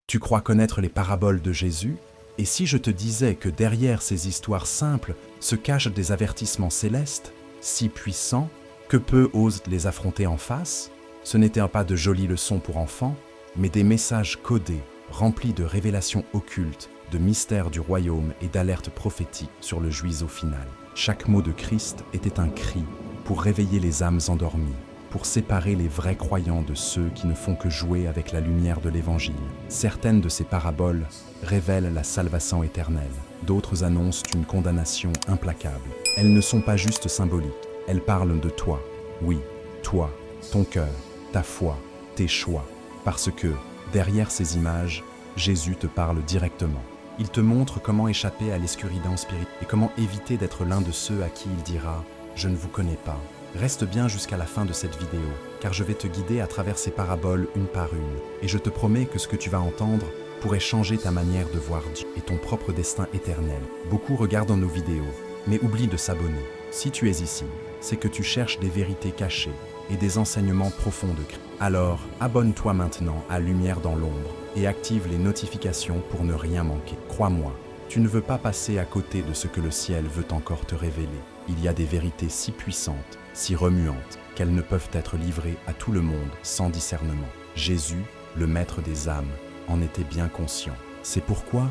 Tu crois connaître les paraboles de Jésus? Et si je te disais que derrière ces histoires simples se cachent des avertissements célestes, si puissants, que peu osent les affronter en face? Ce n'étaient pas de jolies leçons pour enfants, mais des messages codés, remplis de révélations occultes, de mystères du royaume et d'alertes prophétiques sur le juiceau final. Chaque mot de Christ était un cri pour réveiller les âmes endormies, pour séparer les vrais croyants de ceux qui ne font que jouer avec la lumière de l'Évangile. Certaines de ces paraboles révèlent la salvation éternelle, d'autres annoncent une condamnation implacable. Elles ne sont pas juste symboliques, elles parlent de toi. Oui, toi, ton cœur, ta foi, tes choix. Parce que, derrière ces images, Jésus te parle directement. Il te montre comment échapper à l'escuridance spirituelle et comment éviter d'être l'un de ceux à qui il dira « Je ne vous connais pas ». Reste bien jusqu'à la fin de cette vidéo, car je vais te guider à travers ces paraboles une par une, et je te promets que ce que tu vas entendre pourrait changer ta manière de voir Dieu et ton propre destin éternel. Beaucoup regardent nos vidéos, mais oublient de s'abonner. Si tu es ici, c'est que tu cherches des vérités cachées et des enseignements profonds de Christ. Alors, abonne-toi maintenant à Lumière dans l'ombre et active les notifications pour ne rien manquer. Crois-moi, tu ne veux pas passer à côté de ce que le ciel veut encore te révéler. Il y a des vérités si puissantes, si remuantes, qu'elles ne peuvent être livrées à tout le monde sans discernement. Jésus, le maître des âmes, en était bien conscient. C'est pourquoi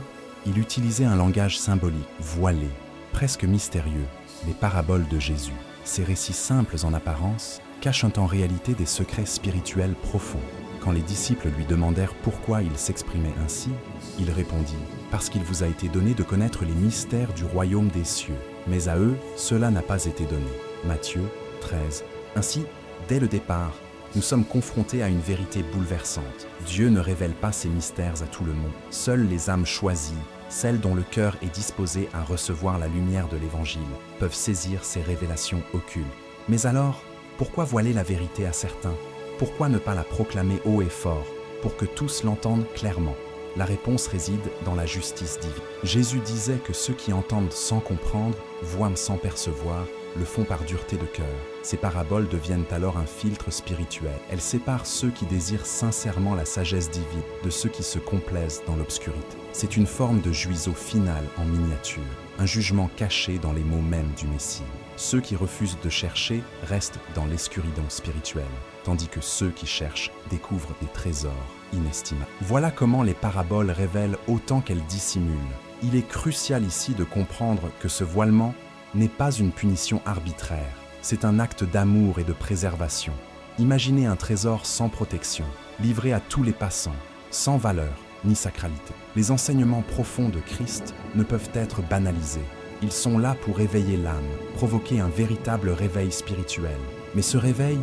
il utilisait un langage symbolique, voilé, presque mystérieux, les paraboles de Jésus. Ces récits simples en apparence cachent en réalité des secrets spirituels profonds. Quand les disciples lui demandèrent pourquoi il s'exprimait ainsi, il répondit « Parce qu'il vous a été donné de connaître les mystères du royaume des cieux, mais à eux, cela n'a pas été donné. » Matthieu 13. Ainsi, dès le départ, nous sommes confrontés à une vérité bouleversante. Dieu ne révèle pas ses mystères à tout le monde. Seules les âmes choisies, celles dont le cœur est disposé à recevoir la lumière de l'Évangile, peuvent saisir ces révélations occultes. Mais alors, pourquoi voiler la vérité à certains? Pourquoi ne pas la proclamer haut et fort, pour que tous l'entendent clairement? La réponse réside dans la justice divine. Jésus disait que ceux qui entendent sans comprendre, voient sans percevoir, le font par dureté de cœur. Ces paraboles deviennent alors un filtre spirituel. Elles séparent ceux qui désirent sincèrement la sagesse divine de ceux qui se complaisent dans l'obscurité. C'est une forme de juiceau final en miniature, un jugement caché dans les mots mêmes du Messie. Ceux qui refusent de chercher restent dans l'escuridance spirituelle, tandis que ceux qui cherchent découvrent des trésors inestimables. Voilà comment les paraboles révèlent autant qu'elles dissimulent. Il est crucial ici de comprendre que ce voilement n'est pas une punition arbitraire, c'est un acte d'amour et de préservation. Imaginez un trésor sans protection, livré à tous les passants, sans valeur ni sacralité. Les enseignements profonds de Christ ne peuvent être banalisés. Ils sont là pour éveiller l'âme, provoquer un véritable réveil spirituel. Mais ce réveil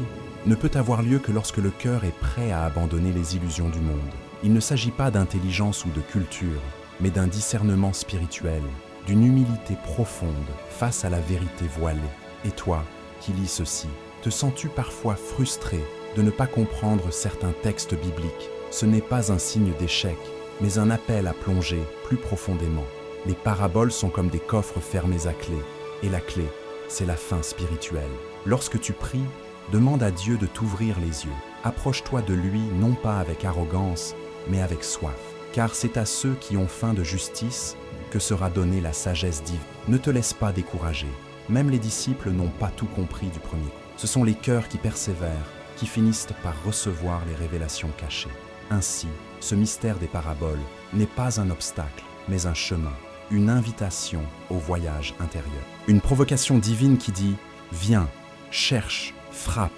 ne peut avoir lieu que lorsque le cœur est prêt à abandonner les illusions du monde. Il ne s'agit pas d'intelligence ou de culture, mais d'un discernement spirituel, d'une humilité profonde face à la vérité voilée. Et toi, qui lis ceci, te sens-tu parfois frustré de ne pas comprendre certains textes bibliques? Ce n'est pas un signe d'échec, mais un appel à plonger plus profondément. Les paraboles sont comme des coffres fermés à clé, et la clé, c'est la fin spirituelle. Lorsque tu pries, demande à Dieu de t'ouvrir les yeux. Approche-toi de lui non pas avec arrogance, mais avec soif. Car c'est à ceux qui ont faim de justice que sera donnée la sagesse divine. Ne te laisse pas décourager. Même les disciples n'ont pas tout compris du premier coup. Ce sont les cœurs qui persévèrent, qui finissent par recevoir les révélations cachées. Ainsi, ce mystère des paraboles n'est pas un obstacle, mais un chemin, une invitation au voyage intérieur. Une provocation divine qui dit « Viens, cherche, frappe,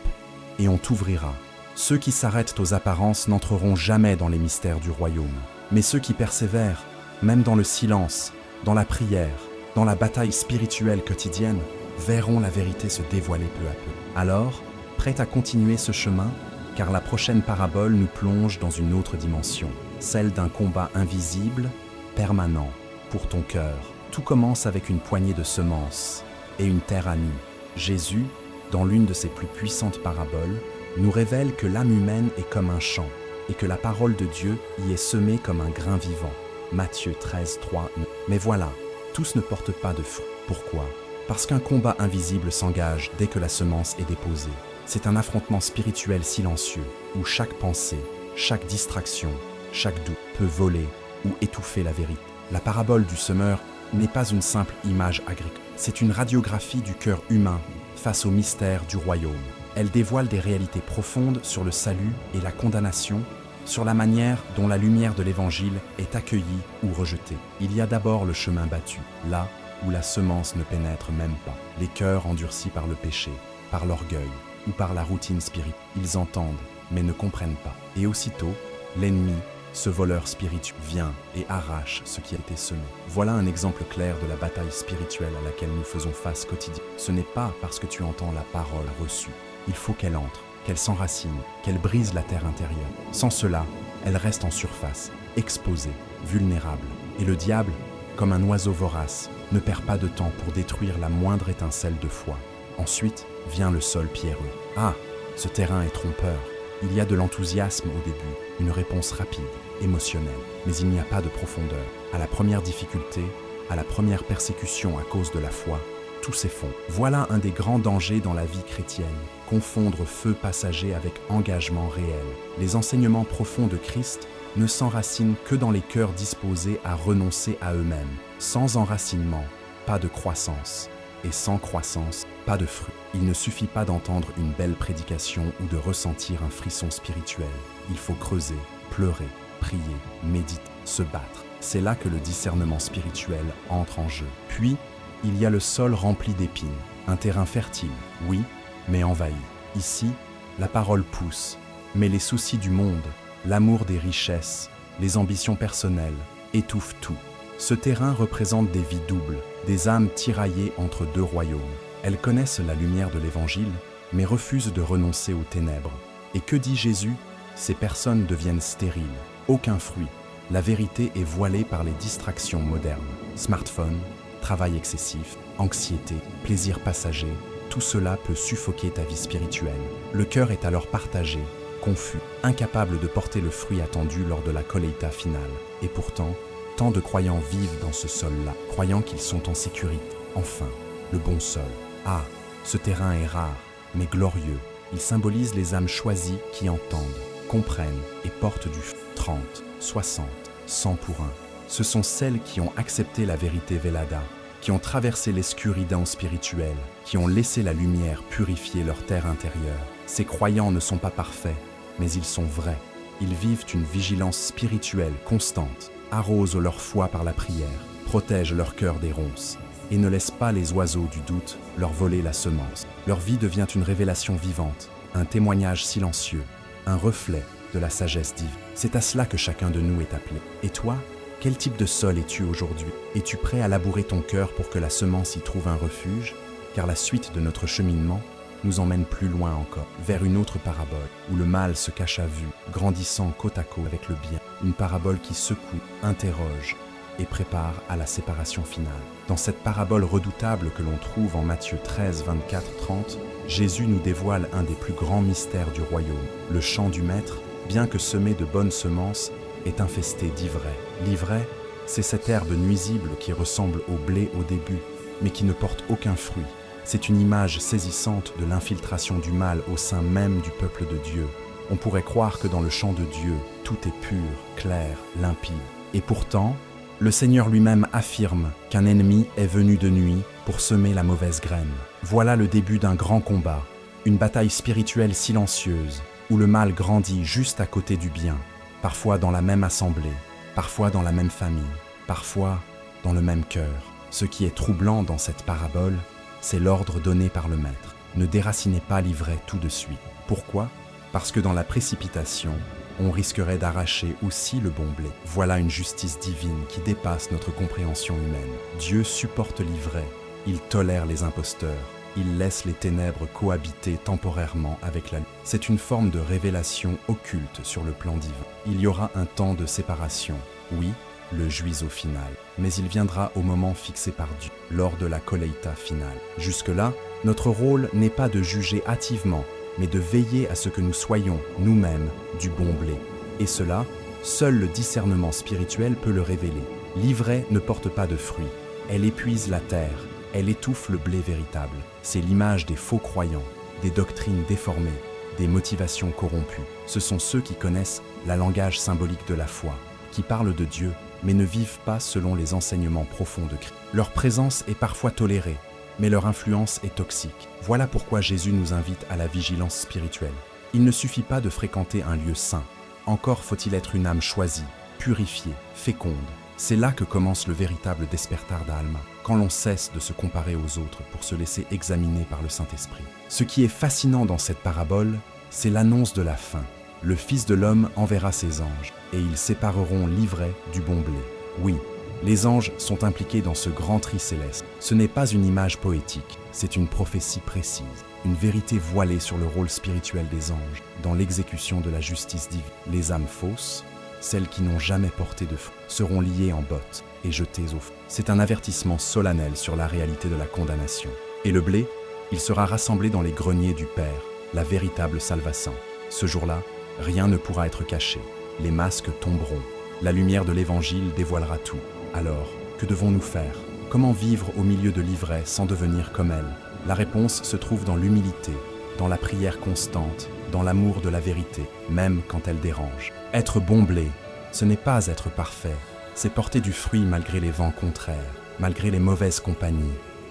et on t'ouvrira ». Ceux qui s'arrêtent aux apparences n'entreront jamais dans les mystères du royaume. Mais ceux qui persévèrent, même dans le silence, dans la prière, dans la bataille spirituelle quotidienne, verront la vérité se dévoiler peu à peu. Alors, prêt à continuer ce chemin, car la prochaine parabole nous plonge dans une autre dimension, celle d'un combat invisible, permanent, pour ton cœur. Tout commence avec une poignée de semences et une terre à nu. Jésus, dans l'une de ses plus puissantes paraboles, nous révèle que l'âme humaine est comme un champ et que la parole de Dieu y est semée comme un grain vivant. Matthieu 13, 3. Mais voilà, tous ne portent pas de fruits. Pourquoi? Parce qu'un combat invisible s'engage dès que la semence est déposée. C'est un affrontement spirituel silencieux où chaque pensée, chaque distraction, Chaque doute peut voler ou étouffer la vérité. La parabole du semeur n'est pas une simple image agricole. C'est une radiographie du cœur humain face au mystère du royaume. Elle dévoile des réalités profondes sur le salut et la condamnation, sur la manière dont la lumière de l'Évangile est accueillie ou rejetée. Il y a d'abord le chemin battu, là où la semence ne pénètre même pas. Les cœurs endurcis par le péché, par l'orgueil ou par la routine spirituelle. Ils entendent, mais ne comprennent pas. Et aussitôt, l'ennemi, ce voleur spirituel, vient et arrache ce qui a été semé. Voilà un exemple clair de la bataille spirituelle à laquelle nous faisons face quotidiennement. Ce n'est pas parce que tu entends la parole reçue. Il faut qu'elle entre, qu'elle s'enracine, qu'elle brise la terre intérieure. Sans cela, elle reste en surface, exposée, vulnérable. Et le diable, comme un oiseau vorace, ne perd pas de temps pour détruire la moindre étincelle de foi. Ensuite vient le sol pierreux. Ah, ce terrain est trompeur. Il y a de l'enthousiasme au début, une réponse rapide, émotionnelle, mais il n'y a pas de profondeur. À la première difficulté, à la première persécution à cause de la foi, tout s'effondre. Voilà un des grands dangers dans la vie chrétienne, confondre feu passager avec engagement réel. Les enseignements profonds de Christ ne s'enracinent que dans les cœurs disposés à renoncer à eux-mêmes. Sans enracinement, pas de croissance. Et sans croissance, pas de fruit. Il ne suffit pas d'entendre une belle prédication ou de ressentir un frisson spirituel. Il faut creuser, pleurer, prier, méditer, se battre. C'est là que le discernement spirituel entre en jeu. Puis, il y a le sol rempli d'épines, un terrain fertile, oui, mais envahi. Ici, la parole pousse, mais les soucis du monde, l'amour des richesses, les ambitions personnelles, étouffent tout. Ce terrain représente des vies doubles, des âmes tiraillées entre deux royaumes. Elles connaissent la lumière de l'Évangile, mais refusent de renoncer aux ténèbres. Et que dit Jésus? Ces personnes deviennent stériles, aucun fruit. La vérité est voilée par les distractions modernes. Smartphone, travail excessif, anxiété, plaisir passager, tout cela peut suffoquer ta vie spirituelle. Le cœur est alors partagé, confus, incapable de porter le fruit attendu lors de la colheita finale. Et pourtant, tant de croyants vivent dans ce sol-là, croyant qu'ils sont en sécurité. Enfin, le bon sol. Ah, ce terrain est rare, mais glorieux. Il symbolise les âmes choisies qui entendent, comprennent et portent du fruit. 30, 60, 100 pour un. Ce sont celles qui ont accepté la vérité Vellada, qui ont traversé l'escuridão spirituel, qui ont laissé la lumière purifier leur terre intérieure. Ces croyants ne sont pas parfaits, mais ils sont vrais. Ils vivent une vigilance spirituelle constante, arrosent leur foi par la prière, protègent leur cœur des ronces, et ne laissent pas les oiseaux du doute leur voler la semence. Leur vie devient une révélation vivante, un témoignage silencieux, un reflet de la sagesse divine. C'est à cela que chacun de nous est appelé. Et toi, quel type de sol es-tu aujourd'hui? Es-tu prêt à labourer ton cœur pour que la semence y trouve un refuge? Car la suite de notre cheminement nous emmène plus loin encore, vers une autre parabole, où le mal se cache à vue, grandissant côte à côte avec le bien. Une parabole qui secoue, interroge et prépare à la séparation finale. Dans cette parabole redoutable que l'on trouve en Matthieu 13, 24, 30, Jésus nous dévoile un des plus grands mystères du royaume. Le champ du maître, bien que semé de bonnes semences, est infesté d'ivraie. L'ivraie, c'est cette herbe nuisible qui ressemble au blé au début, mais qui ne porte aucun fruit. C'est une image saisissante de l'infiltration du mal au sein même du peuple de Dieu. On pourrait croire que dans le champ de Dieu, tout est pur, clair, limpide. Et pourtant, le Seigneur lui-même affirme qu'un ennemi est venu de nuit pour semer la mauvaise graine. Voilà le début d'un grand combat, une bataille spirituelle silencieuse, où le mal grandit juste à côté du bien, parfois dans la même assemblée, parfois dans la même famille, parfois dans le même cœur. Ce qui est troublant dans cette parabole, c'est l'ordre donné par le Maître. Ne déracinez pas l'ivraie tout de suite. Pourquoi? Parce que dans la précipitation, on risquerait d'arracher aussi le bon blé. Voilà une justice divine qui dépasse notre compréhension humaine. Dieu supporte l'ivraie, il tolère les imposteurs, il laisse les ténèbres cohabiter temporairement avec la lumière. C'est une forme de révélation occulte sur le plan divin. Il y aura un temps de séparation, oui, le juizo final, mais il viendra au moment fixé par Dieu, lors de la colheita finale. Jusque-là, notre rôle n'est pas de juger hâtivement, mais de veiller à ce que nous soyons, nous-mêmes, du bon blé. Et cela, seul le discernement spirituel peut le révéler. L'ivraie ne porte pas de fruits, elle épuise la terre, elle étouffe le blé véritable. C'est l'image des faux croyants, des doctrines déformées, des motivations corrompues. Ce sont ceux qui connaissent la langage symbolique de la foi, qui parlent de Dieu, mais ne vivent pas selon les enseignements profonds de Christ. Leur présence est parfois tolérée, mais leur influence est toxique. Voilà pourquoi Jésus nous invite à la vigilance spirituelle. Il ne suffit pas de fréquenter un lieu saint. Encore faut-il être une âme choisie, purifiée, féconde. C'est là que commence le véritable despertar d'Alma, quand l'on cesse de se comparer aux autres pour se laisser examiner par le Saint-Esprit. Ce qui est fascinant dans cette parabole, c'est l'annonce de la fin. Le Fils de l'homme enverra ses anges, et ils sépareront l'ivraie du bon blé. Oui, les anges sont impliqués dans ce grand tri céleste. Ce n'est pas une image poétique, c'est une prophétie précise, une vérité voilée sur le rôle spirituel des anges, dans l'exécution de la justice divine. Les âmes fausses, celles qui n'ont jamais porté de fruit, seront liées en bottes et jetées au feu. C'est un avertissement solennel sur la réalité de la condamnation. Et le blé, il sera rassemblé dans les greniers du Père, la véritable salvation. Ce jour-là, rien ne pourra être caché. Les masques tomberont. La lumière de l'Évangile dévoilera tout. Alors, que devons-nous faire? Comment vivre au milieu de l'ivraie sans devenir comme elle? La réponse se trouve dans l'humilité, dans la prière constante, dans l'amour de la vérité, même quand elle dérange. Être bon blé, ce n'est pas être parfait, c'est porter du fruit malgré les vents contraires, malgré les mauvaises compagnies,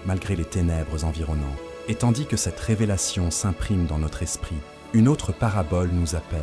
malgré les ténèbres environnantes. Et tandis que cette révélation s'imprime dans notre esprit, une autre parabole nous appelle,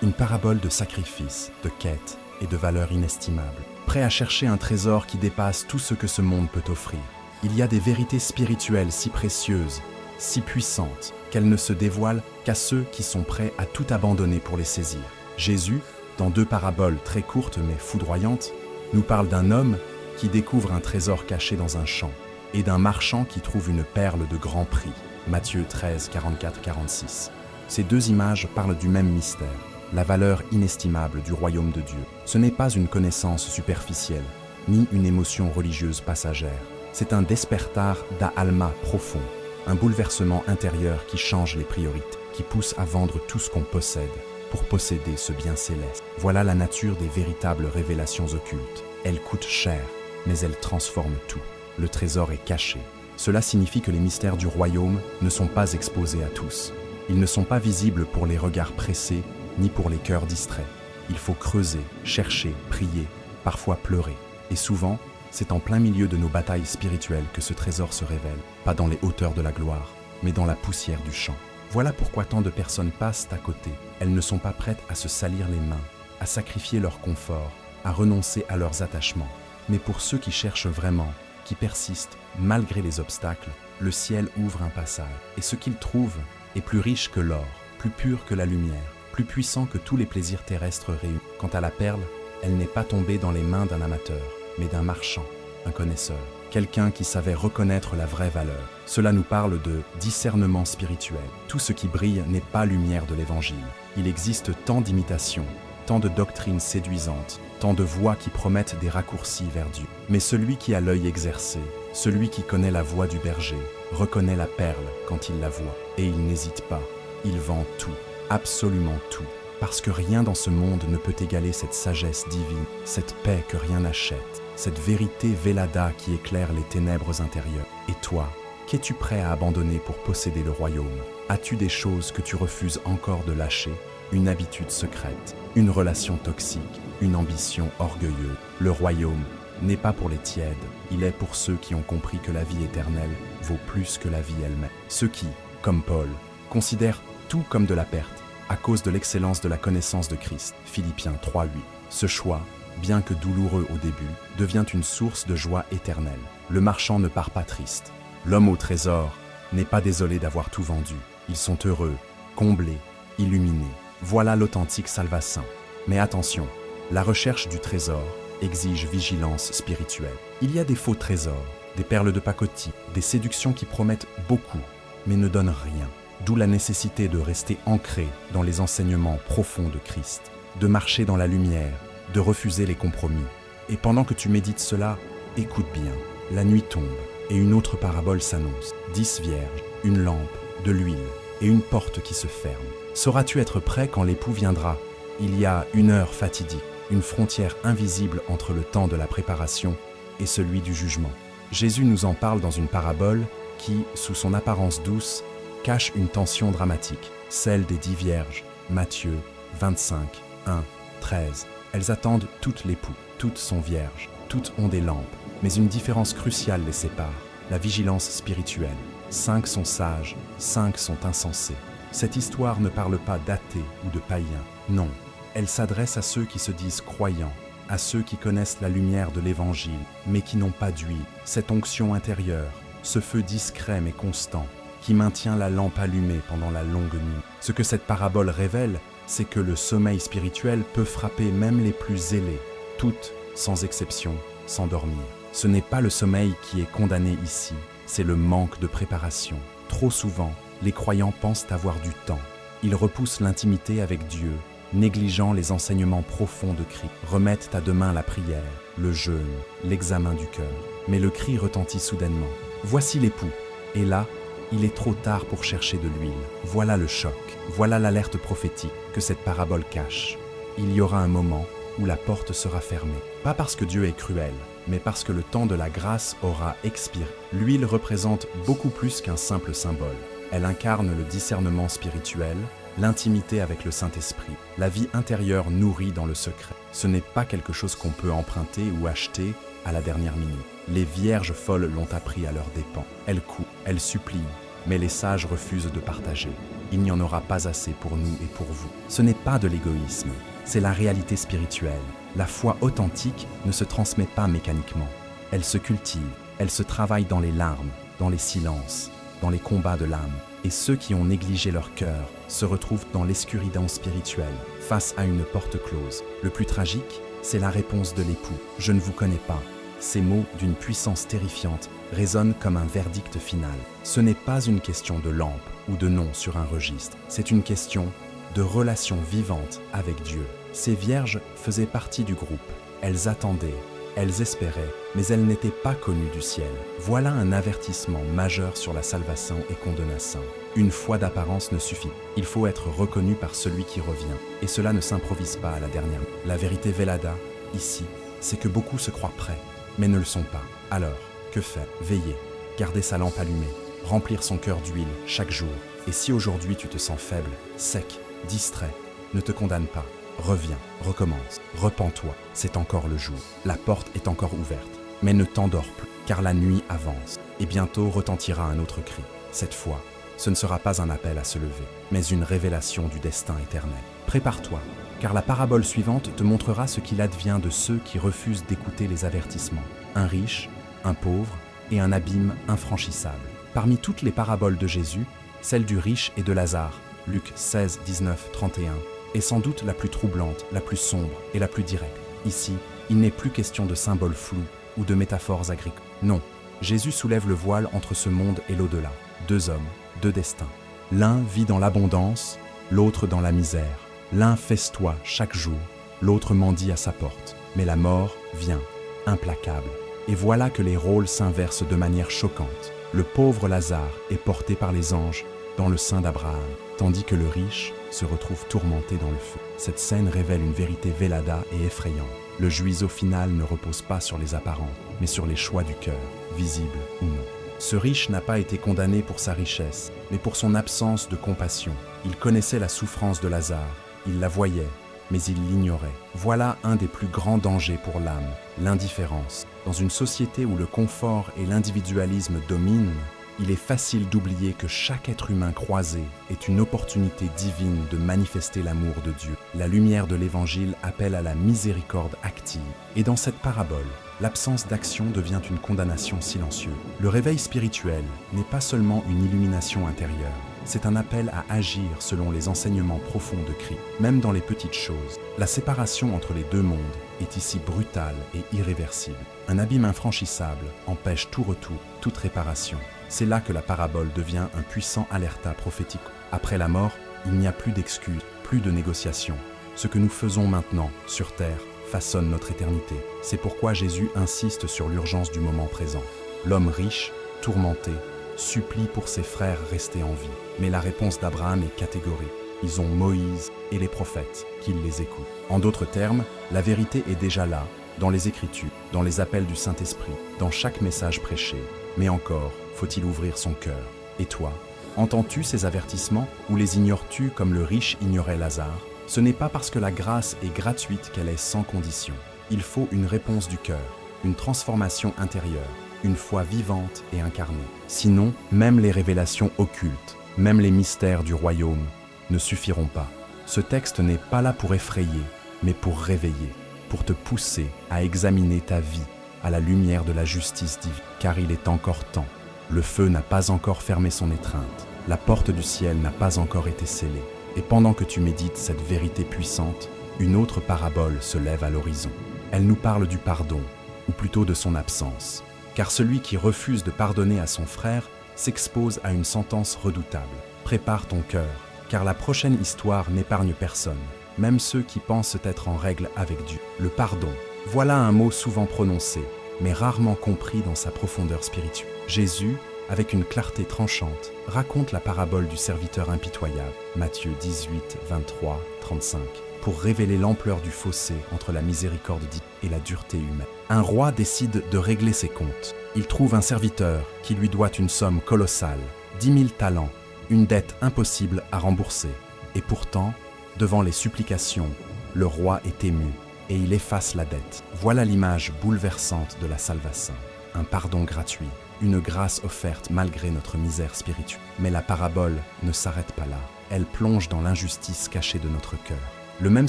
une parabole de sacrifice, de quête et de valeur inestimable, prêt à chercher un trésor qui dépasse tout ce que ce monde peut offrir. Il y a des vérités spirituelles si précieuses, si puissantes, qu'elles ne se dévoilent qu'à ceux qui sont prêts à tout abandonner pour les saisir. Jésus, dans 2 paraboles très courtes mais foudroyantes, nous parle d'un homme qui découvre un trésor caché dans un champ et d'un marchand qui trouve une perle de grand prix. Matthieu 13, 44-46. Ces 2 images parlent du même mystère, la valeur inestimable du royaume de Dieu. Ce n'est pas une connaissance superficielle, ni une émotion religieuse passagère. C'est un despertar d'Alma profond, un bouleversement intérieur qui change les priorités, qui pousse à vendre tout ce qu'on possède pour posséder ce bien céleste. Voilà la nature des véritables révélations occultes. Elles coûtent cher, mais elles transforment tout. Le trésor est caché. Cela signifie que les mystères du royaume ne sont pas exposés à tous. Ils ne sont pas visibles pour les regards pressés, ni pour les cœurs distraits. Il faut creuser, chercher, prier, parfois pleurer. Et souvent, c'est en plein milieu de nos batailles spirituelles que ce trésor se révèle, pas dans les hauteurs de la gloire, mais dans la poussière du champ. Voilà pourquoi tant de personnes passent à côté. Elles ne sont pas prêtes à se salir les mains, à sacrifier leur confort, à renoncer à leurs attachements. Mais pour ceux qui cherchent vraiment, qui persistent, malgré les obstacles, le ciel ouvre un passage. Et ce qu'ils trouvent est plus riche que l'or, plus pur que la lumière, plus puissant que tous les plaisirs terrestres réunis. Quant à la perle, elle n'est pas tombée dans les mains d'un amateur, mais d'un marchand, un connaisseur, quelqu'un qui savait reconnaître la vraie valeur. Cela nous parle de discernement spirituel. Tout ce qui brille n'est pas lumière de l'Évangile. Il existe tant d'imitations, tant de doctrines séduisantes, tant de voix qui promettent des raccourcis vers Dieu. Mais celui qui a l'œil exercé, celui qui connaît la voix du berger, reconnaît la perle quand il la voit. Et il n'hésite pas. Il vend tout, absolument tout. Parce que rien dans ce monde ne peut égaler cette sagesse divine, cette paix que rien n'achète, cette vérité vélada qui éclaire les ténèbres intérieures. Et toi, qu'es-tu prêt à abandonner pour posséder le royaume? As-tu des choses que tu refuses encore de lâcher? Une habitude secrète, une relation toxique, une ambition orgueilleuse? Le royaume n'est pas pour les tièdes, il est pour ceux qui ont compris que la vie éternelle vaut plus que la vie elle-même. Ceux qui, comme Paul, considèrent tout comme de la perte, à cause de l'excellence de la connaissance de Christ. Philippiens 3:8. Ce choix, bien que douloureux au début, devient une source de joie éternelle. Le marchand ne part pas triste. L'homme au trésor n'est pas désolé d'avoir tout vendu. Ils sont heureux, comblés, illuminés. Voilà l'authentique salvation. Mais attention, la recherche du trésor exige vigilance spirituelle. Il y a des faux trésors, des perles de pacotille, des séductions qui promettent beaucoup, mais ne donnent rien. D'où la nécessité de rester ancré dans les enseignements profonds de Christ, de marcher dans la lumière, de refuser les compromis. Et pendant que tu médites cela, écoute bien, la nuit tombe et une autre parabole s'annonce. 10 vierges, une lampe, de l'huile et une porte qui se ferme. Sauras-tu être prêt quand l'époux viendra? Il y a une heure fatidique, une frontière invisible entre le temps de la préparation et celui du jugement. Jésus nous en parle dans une parabole qui, sous son apparence douce, cache une tension dramatique, celle des 10 vierges. Matthieu 25, 1, 13. Elles attendent toutes l'époux, toutes sont vierges, toutes ont des lampes, mais une différence cruciale les sépare, la vigilance spirituelle. 5 sont sages, 5 sont insensés. Cette histoire ne parle pas d'athées ou de païens, non. Elle s'adresse à ceux qui se disent croyants, à ceux qui connaissent la lumière de l'Évangile, mais qui n'ont pas d'huile, cette onction intérieure, ce feu discret mais constant, qui maintient la lampe allumée pendant la longue nuit. Ce que cette parabole révèle, c'est que le sommeil spirituel peut frapper même les plus zélés, toutes, sans exception, s'endormir. Ce n'est pas le sommeil qui est condamné ici, c'est le manque de préparation. Trop souvent, les croyants pensent avoir du temps. Ils repoussent l'intimité avec Dieu, négligeant les enseignements profonds de Christ, remettent à demain la prière, le jeûne, l'examen du cœur. Mais le cri retentit soudainement. Voici l'époux. Et là, il est trop tard pour chercher de l'huile. Voilà le choc, voilà l'alerte prophétique que cette parabole cache. Il y aura un moment où la porte sera fermée. Pas parce que Dieu est cruel, mais parce que le temps de la grâce aura expiré. L'huile représente beaucoup plus qu'un simple symbole. Elle incarne le discernement spirituel, l'intimité avec le Saint-Esprit, la vie intérieure nourrie dans le secret. Ce n'est pas quelque chose qu'on peut emprunter ou acheter à la dernière minute. Les vierges folles l'ont appris à leurs dépens. Elles courent, elles supplient, mais les sages refusent de partager. Il n'y en aura pas assez pour nous et pour vous. Ce n'est pas de l'égoïsme, c'est la réalité spirituelle. La foi authentique ne se transmet pas mécaniquement. Elle se cultive, elle se travaille dans les larmes, dans les silences, dans les combats de l'âme. Et ceux qui ont négligé leur cœur se retrouvent dans l'escuridance spirituelle, face à une porte close. Le plus tragique, c'est la réponse de l'époux. « Je ne vous connais pas ». Ces mots, d'une puissance terrifiante, résonnent comme un verdict final. Ce n'est pas une question de lampe ou de nom sur un registre. C'est une question de relation vivante avec Dieu. Ces vierges faisaient partie du groupe. Elles attendaient, elles espéraient, mais elles n'étaient pas connues du ciel. Voilà un avertissement majeur sur la salvation et condamnation. Une foi d'apparence ne suffit. Il faut être reconnu par celui qui revient. Et cela ne s'improvise pas à la dernière. La vérité Vellada, ici, c'est que beaucoup se croient prêts, mais ne le sont pas. Alors, que faire? Veiller, garder sa lampe allumée, remplir son cœur d'huile chaque jour. Et si aujourd'hui tu te sens faible, sec, distrait, ne te condamne pas. Reviens, recommence, repens-toi, c'est encore le jour. La porte est encore ouverte, mais ne t'endors plus, car la nuit avance, et bientôt retentira un autre cri. Cette fois, ce ne sera pas un appel à se lever, mais une révélation du destin éternel. Prépare-toi, car la parabole suivante te montrera ce qu'il advient de ceux qui refusent d'écouter les avertissements. Un riche, un pauvre et un abîme infranchissable. Parmi toutes les paraboles de Jésus, celle du riche et de Lazare, Luc 16, 19, 31, est sans doute la plus troublante, la plus sombre et la plus directe. Ici, il n'est plus question de symboles flous ou de métaphores agricoles. Non, Jésus soulève le voile entre ce monde et l'au-delà. Deux hommes, deux destins. L'un vit dans l'abondance, l'autre dans la misère. L'un festoie chaque jour, l'autre mendie à sa porte. Mais la mort vient, implacable. Et voilà que les rôles s'inversent de manière choquante. Le pauvre Lazare est porté par les anges dans le sein d'Abraham, tandis que le riche se retrouve tourmenté dans le feu. Cette scène révèle une vérité Vellada et effrayante. Le juizo final ne repose pas sur les apparences, mais sur les choix du cœur, visibles ou non. Ce riche n'a pas été condamné pour sa richesse, mais pour son absence de compassion. Il connaissait la souffrance de Lazare, il la voyait, mais il l'ignorait. Voilà un des plus grands dangers pour l'âme, l'indifférence. Dans une société où le confort et l'individualisme dominent, il est facile d'oublier que chaque être humain croisé est une opportunité divine de manifester l'amour de Dieu. La lumière de l'Évangile appelle à la miséricorde active. Et dans cette parabole, l'absence d'action devient une condamnation silencieuse. Le réveil spirituel n'est pas seulement une illumination intérieure, c'est un appel à agir selon les enseignements profonds de Christ. Même dans les petites choses, la séparation entre les deux mondes est ici brutale et irréversible. Un abîme infranchissable empêche tout retour, toute réparation. C'est là que la parabole devient un puissant alerta prophétique. Après la mort, il n'y a plus d'excuses, plus de négociations. Ce que nous faisons maintenant, sur terre, façonne notre éternité. C'est pourquoi Jésus insiste sur l'urgence du moment présent. L'homme riche, tourmenté, supplie pour ses frères restés en vie. Mais la réponse d'Abraham est catégorique. Ils ont Moïse et les prophètes, qu'ils les écoutent. En d'autres termes, la vérité est déjà là, dans les Écritures, dans les appels du Saint-Esprit, dans chaque message prêché. Mais encore, faut-il ouvrir son cœur. Et toi, Entends-tu ces avertissements ou les ignores-tu comme le riche ignorait Lazare? Ce n'est pas parce que la grâce est gratuite qu'elle est sans condition. Il faut une réponse du cœur, une transformation intérieure, une foi vivante et incarnée. Sinon, même les révélations occultes, même les mystères du royaume ne suffiront pas. Ce texte n'est pas là pour effrayer, mais pour réveiller, pour te pousser à examiner ta vie à la lumière de la justice divine. Car il est encore temps. Le feu n'a pas encore fermé son étreinte. La porte du ciel n'a pas encore été scellée. Et pendant que tu médites cette vérité puissante, une autre parabole se lève à l'horizon. Elle nous parle du pardon, ou plutôt de son absence. Car celui qui refuse de pardonner à son frère s'expose à une sentence redoutable. Prépare ton cœur, car la prochaine histoire n'épargne personne, même ceux qui pensent être en règle avec Dieu. Le pardon, voilà un mot souvent prononcé, mais rarement compris dans sa profondeur spirituelle. Jésus, avec une clarté tranchante, raconte la parabole du serviteur impitoyable, Matthieu 18, 23, 35, pour révéler l'ampleur du fossé entre la miséricorde divine et la dureté humaine. Un roi décide de régler ses comptes. Il trouve un serviteur qui lui doit une somme colossale, 10 000 talents, une dette impossible à rembourser. Et pourtant, devant les supplications, le roi est ému et il efface la dette. Voilà l'image bouleversante de la salvation. Un pardon gratuit, une grâce offerte malgré notre misère spirituelle. Mais la parabole ne s'arrête pas là. Elle plonge dans l'injustice cachée de notre cœur. Le même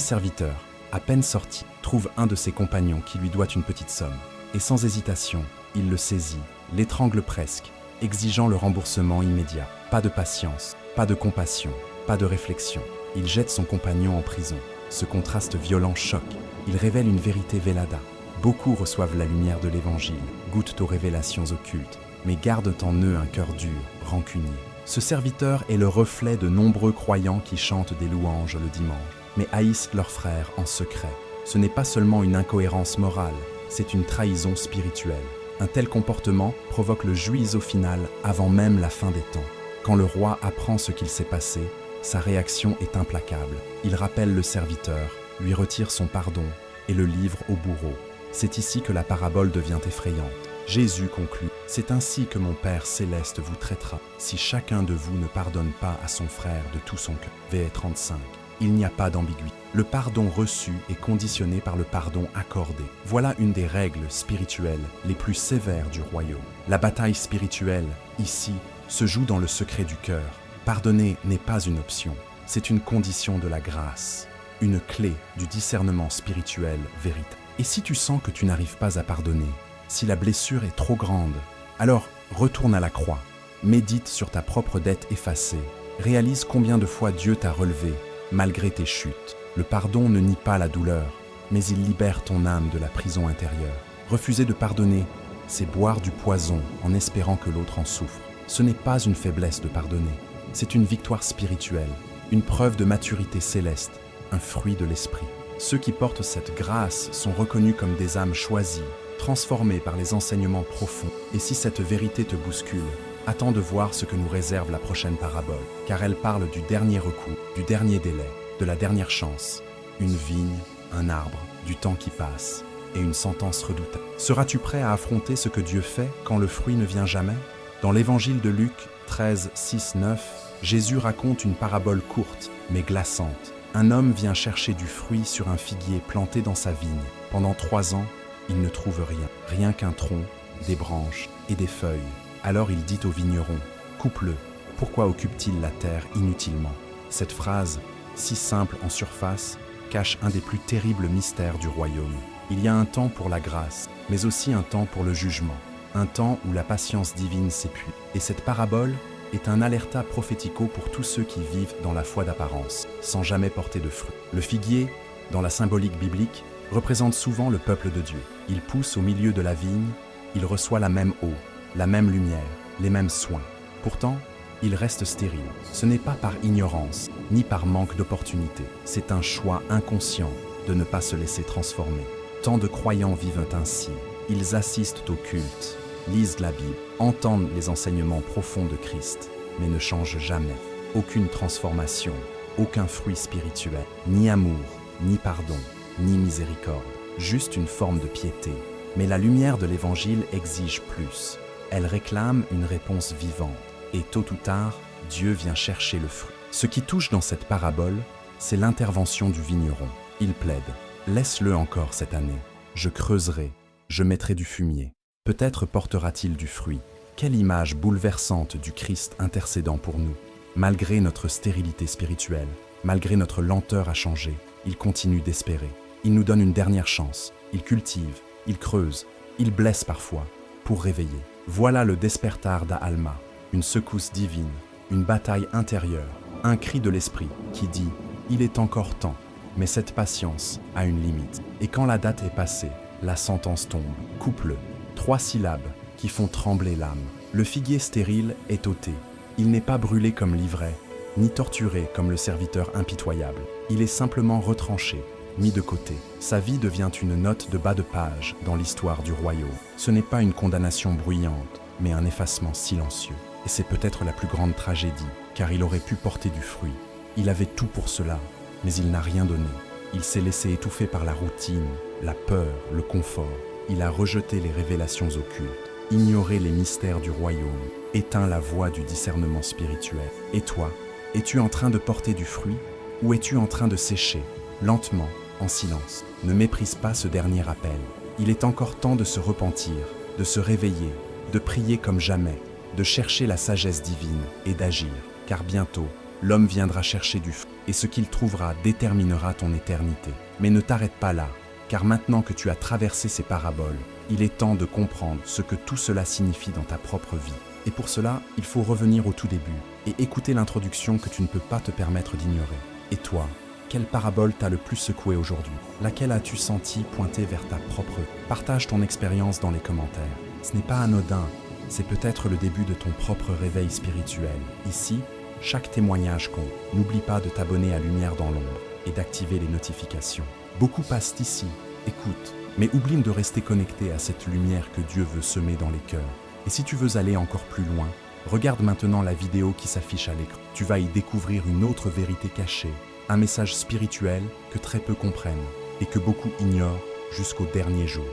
serviteur, à peine sorti, trouve un de ses compagnons qui lui doit une petite somme. Et sans hésitation, il le saisit, l'étrangle presque, exigeant le remboursement immédiat. Pas de patience, pas de compassion, pas de réflexion. Il jette son compagnon en prison. Ce contraste violent choque. Il révèle une vérité vélada. Beaucoup reçoivent la lumière de l'Évangile, goûtent aux révélations occultes, mais gardent en eux un cœur dur, rancunier. Ce serviteur est le reflet de nombreux croyants qui chantent des louanges le dimanche, mais haïssent leurs frères en secret. Ce n'est pas seulement une incohérence morale, c'est une trahison spirituelle. Un tel comportement provoque le juiz final avant même la fin des temps. Quand le roi apprend ce qu'il s'est passé, sa réaction est implacable. Il rappelle le serviteur, lui retire son pardon et le livre au bourreau. C'est ici que la parabole devient effrayante. Jésus conclut « C'est ainsi que mon Père céleste vous traitera, si chacun de vous ne pardonne pas à son frère de tout son cœur. » V 35. Il n'y a pas d'ambiguïté. Le pardon reçu est conditionné par le pardon accordé. Voilà une des règles spirituelles les plus sévères du royaume. La bataille spirituelle, ici, se joue dans le secret du cœur. Pardonner n'est pas une option, c'est une condition de la grâce, une clé du discernement spirituel véritable. Et si tu sens que tu n'arrives pas à pardonner, si la blessure est trop grande, alors retourne à la croix, médite sur ta propre dette effacée, réalise combien de fois Dieu t'a relevé, malgré tes chutes. Le pardon ne nie pas la douleur, mais il libère ton âme de la prison intérieure. Refuser de pardonner, c'est boire du poison en espérant que l'autre en souffre. Ce n'est pas une faiblesse de pardonner, c'est une victoire spirituelle, une preuve de maturité céleste, un fruit de l'esprit. Ceux qui portent cette grâce sont reconnus comme des âmes choisies, transformées par les enseignements profonds. Et si cette vérité te bouscule, attends de voir ce que nous réserve la prochaine parabole, car elle parle du dernier recours, du dernier délai, de la dernière chance, une vigne, un arbre, du temps qui passe, et une sentence redoutable. Seras-tu prêt à affronter ce que Dieu fait quand le fruit ne vient jamais? Dans l'évangile de Luc 13, 6, 9, Jésus raconte une parabole courte, mais glaçante. Un homme vient chercher du fruit sur un figuier planté dans sa vigne. Pendant 3 ans, il ne trouve rien, rien qu'un tronc, des branches et des feuilles. Alors il dit au vigneron, « Coupe-le, pourquoi occupe-t-il la terre inutilement ?» Cette phrase, si simple en surface, cache un des plus terribles mystères du royaume. Il y a un temps pour la grâce, mais aussi un temps pour le jugement, un temps où la patience divine s'épuise. Et cette parabole est un alerta prophético pour tous ceux qui vivent dans la foi d'apparence, sans jamais porter de fruits. Le figuier, dans la symbolique biblique, représente souvent le peuple de Dieu. Il pousse au milieu de la vigne, il reçoit la même eau, la même lumière, les mêmes soins. Pourtant, il reste stérile. Ce n'est pas par ignorance, ni par manque d'opportunité. C'est un choix inconscient de ne pas se laisser transformer. Tant de croyants vivent ainsi. Ils assistent au culte, lisent la Bible, entendent les enseignements profonds de Christ, mais ne changent jamais. Aucune transformation, aucun fruit spirituel, ni amour, ni pardon, ni miséricorde. Juste une forme de piété. Mais la lumière de l'Évangile exige plus. Elle réclame une réponse vivante. Et tôt ou tard, Dieu vient chercher le fruit. Ce qui touche dans cette parabole, c'est l'intervention du vigneron. Il plaide « Laisse-le encore cette année. Je creuserai, je mettrai du fumier. Peut-être portera-t-il du fruit. » Quelle image bouleversante du Christ intercédant pour nous. Malgré notre stérilité spirituelle, malgré notre lenteur à changer, il continue d'espérer. Il nous donne une dernière chance. Il cultive, il creuse, il blesse parfois, pour réveiller. Voilà le despertar d'Alma, une secousse divine, une bataille intérieure, un cri de l'esprit qui dit « Il est encore temps ». Mais cette patience a une limite. Et quand la date est passée, la sentence tombe. Coupe-le. 3 syllabes qui font trembler l'âme. Le figuier stérile est ôté. Il n'est pas brûlé comme l'ivraie, ni torturé comme le serviteur impitoyable. Il est simplement retranché, mis de côté. Sa vie devient une note de bas de page dans l'histoire du royaume. Ce n'est pas une condamnation bruyante, mais un effacement silencieux. Et c'est peut-être la plus grande tragédie, car il aurait pu porter du fruit. Il avait tout pour cela, mais il n'a rien donné. Il s'est laissé étouffer par la routine, la peur, le confort. Il a rejeté les révélations occultes, ignoré les mystères du royaume, éteint la voix du discernement spirituel. Et toi, es-tu en train de porter du fruit ou es-tu en train de sécher, lentement, en silence? Ne méprise pas ce dernier appel. Il est encore temps de se repentir, de se réveiller, de prier comme jamais, de chercher la sagesse divine et d'agir, car bientôt, l'homme viendra chercher du fruit, et ce qu'il trouvera déterminera ton éternité. Mais ne t'arrête pas là, car maintenant que tu as traversé ces paraboles, il est temps de comprendre ce que tout cela signifie dans ta propre vie. Et pour cela, il faut revenir au tout début et écouter l'introduction que tu ne peux pas te permettre d'ignorer. Et toi, quelle parabole t'a le plus secoué aujourd'hui? Laquelle as-tu senti pointer vers ta propre vie? Partage ton expérience dans les commentaires. Ce n'est pas anodin, c'est peut-être le début de ton propre réveil spirituel. Ici, chaque témoignage compte. N'oublie pas de t'abonner à Lumière dans l'ombre et d'activer les notifications. Beaucoup passent ici, écoute, mais oublie de rester connecté à cette lumière que Dieu veut semer dans les cœurs. Et si tu veux aller encore plus loin, regarde maintenant la vidéo qui s'affiche à l'écran. Tu vas y découvrir une autre vérité cachée, un message spirituel que très peu comprennent et que beaucoup ignorent jusqu'au dernier jour.